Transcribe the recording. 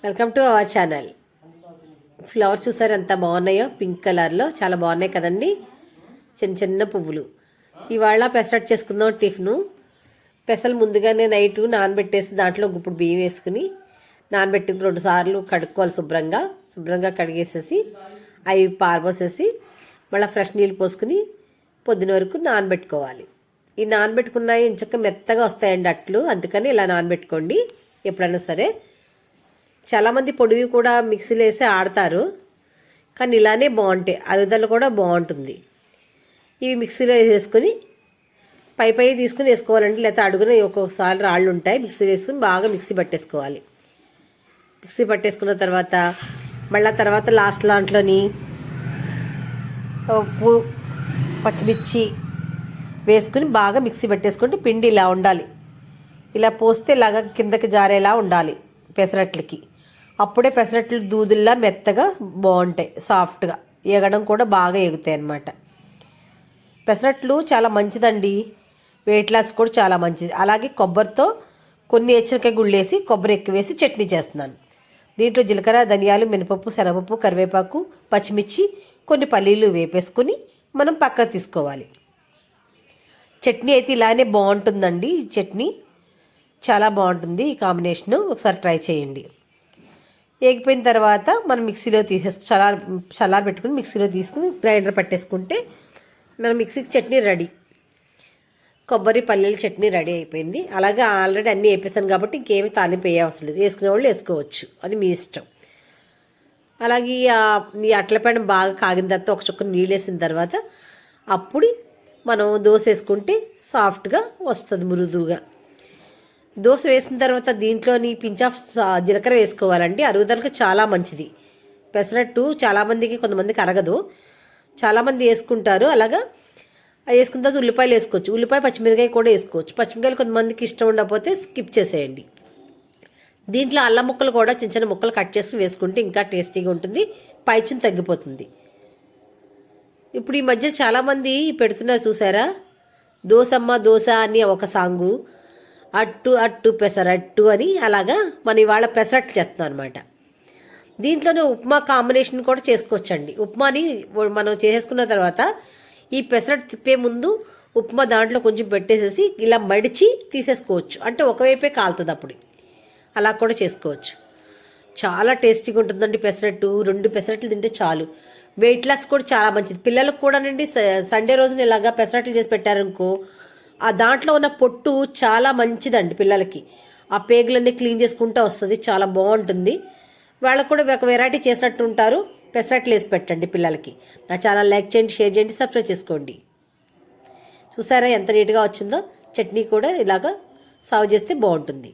Welcome to our channel. Flowers చూసారు ఎంత బాగున్నాయో, పింక్ కలర్లో చాలా బాగున్నాయి కదండి. చిన్న చిన్న పువ్వులు. ఇవాళ పెసరట్టు చేసుకుందాం టిఫిను. పెసలు ముందుగానే నైట్ నానబెట్టేసి దాంట్లో గుప్పుడు బియ్యం వేసుకుని నానబెట్టి 2 సార్లు కడుక్కోవాలి. శుభ్రంగా కడిగేసేసి అవి పారబోసేసి మళ్ళీ ఫ్రెష్ నీళ్ళు పోసుకుని పొద్దున వరకు నానబెట్టుకోవాలి. ఈ నానబెట్టుకున్నాయి ఇంచక్క మెత్తగా వస్తాయండి అట్లు, అందుకని ఇలా నానబెట్టుకోండి ఎప్పుడైనా సరే. చాలామంది పొడివి కూడా మిక్సీలో వేసి ఆడతారు, కానీ ఇలానే బాగుంటాయి. అరుగుదల కూడా బాగుంటుంది. ఇవి మిక్సీలో వేసేసుకొని పై తీసుకుని వేసుకోవాలండి, లేకపోతే అడుగున ఒక్కొక్కసారి రాళ్ళు ఉంటాయి. మిక్సీ వేసుకుని బాగా మిక్సీ పట్టేసుకోవాలి. మిక్సీ పట్టేసుకున్న తర్వాత తర్వాత లాస్ట్ దాంట్లోని ఉప్పు పచ్చిమిర్చి వేసుకుని బాగా మిక్సీ పట్టేసుకుంటే పిండి ఇలా ఉండాలి. ఇలా పోస్తే ఇలాగా కిందకి జారేలా ఉండాలి పెసరట్లకి. అప్పుడే పెసరట్లు దూదుల్లా మెత్తగా బాగుంటాయి, సాఫ్ట్గా ఎగడం కూడా బాగా ఎగుతాయి అన్నమాట. పెసరట్లు చాలా మంచిదండి, వెయిట్ లాస్ కూడా చాలా మంచిది. అలాగే కొబ్బరితో కొన్ని హెచ్చరికాయ గుళ్ళేసి కొబ్బరి ఎక్కువేసి చట్నీ చేస్తున్నాను. దీంట్లో జీలకర్ర, ధనియాలు, మినపప్పు, శనగపప్పు, కరివేపాకు, పచ్చిమిర్చి, కొన్ని పల్లీలు వేపేసుకొని మనం పక్కకు తీసుకోవాలి. చట్నీ అయితే ఇలానే బాగుంటుందండి. ఈ చట్నీ చాలా బాగుంటుంది, ఈ కాంబినేషను ఒకసారి ట్రై చేయండి. వేగిపోయిన తర్వాత మనం మిక్సీలో చల్లారి పెట్టుకుని మిక్సీలో తీసుకుని గ్రైండర్ పట్టేసుకుంటే మన మిక్సీకి చట్నీ రెడీ. కొబ్బరి పల్లీల చట్నీ రెడీ అయిపోయింది. అలాగే ఆల్రెడీ అన్నీ వేపేసాను కాబట్టి ఇంకేమి తాలింపు వేయవసరం లేదు. వేసుకునే వాళ్ళు వేసుకోవచ్చు, అది మీ ఇష్టం. అలాగే ఈ అట్లపైన బాగా కాగిన తర్వాత ఒక చుక్క నీళ్ళు వేసిన తర్వాత అప్పుడు మనం దోశ వేసుకుంటే సాఫ్ట్గా వస్తుంది, మృదువుగా. దోశ వేసిన తర్వాత దీంట్లోని పించ్ ఆఫ్ జీలకర్ర వేసుకోవాలండి, అరుగుదలకు చాలా మంచిది. పెసరట్టు చాలామందికి, కొంతమందికి అరగదు, చాలామంది వేసుకుంటారు. అలాగా వేసుకున్న తర్వాత ఉల్లిపాయలు వేసుకోవచ్చు, ఉల్లిపాయ పచ్చిమిరకాయ కూడా వేసుకోవచ్చు. పచ్చిమిరకాయలు కొంతమందికి ఇష్టం ఉండకపోతే స్కిప్ చేసేయండి. దీంట్లో అల్లం ముక్కలు కూడా చిన్న చిన్న ముక్కలు కట్ చేసి వేసుకుంటే ఇంకా టేస్టీగా ఉంటుంది, పైచుని తగ్గిపోతుంది. ఇప్పుడు ఈ మధ్య చాలామంది పెడుతున్నారు చూసారా, దోశమ్మ దోశ అని ఒక సాంగు, అట్టు పెసరట్టు అని. అలాగా మనం ఇవాళ పెసరట్లు చేస్తున్నాం అనమాట. దీంట్లోనే ఉప్మా కాంబినేషన్ కూడా చేసుకోవచ్చండి. ఉప్మాని మనం చేసేసుకున్న తర్వాత ఈ పెసరట్టు తిప్పే ముందు ఉప్మా దాంట్లో కొంచెం పెట్టేసేసి ఇలా మడిచి తీసేసుకోవచ్చు, అంటే ఒకవైపే కాలుతుంది అప్పుడు. అలా కూడా చేసుకోవచ్చు. చాలా టేస్టీగా ఉంటుందండి పెసరట్టు. 2 పెసరట్లు తింటే చాలు. వెయిట్ లాస్ కూడా చాలా మంచిది. పిల్లలకు కూడానండి సండే రోజున ఇలాగా పెసరట్లు చేసి పెట్టారనుకో, ఆ దాంట్లో ఉన్న పొట్టు చాలా మంచిదండి పిల్లలకి. ఆ పేగులన్నీ క్లీన్ చేసుకుంటూ వస్తుంది, చాలా బాగుంటుంది. వాళ్ళకు కూడా ఒక వెరైటీ చేసినట్టు ఉంటారు. పెసరట్లు వేసి పెట్టండి పిల్లలకి. నా ఛానల్ లైక్ చేయండి, షేర్ చేయండి, సబ్స్క్రైబ్ చేసుకోండి. చూసారా ఎంత నీట్గా వచ్చిందో. చట్నీ కూడా ఇలాగా సర్వ్ చేస్తే బాగుంటుంది.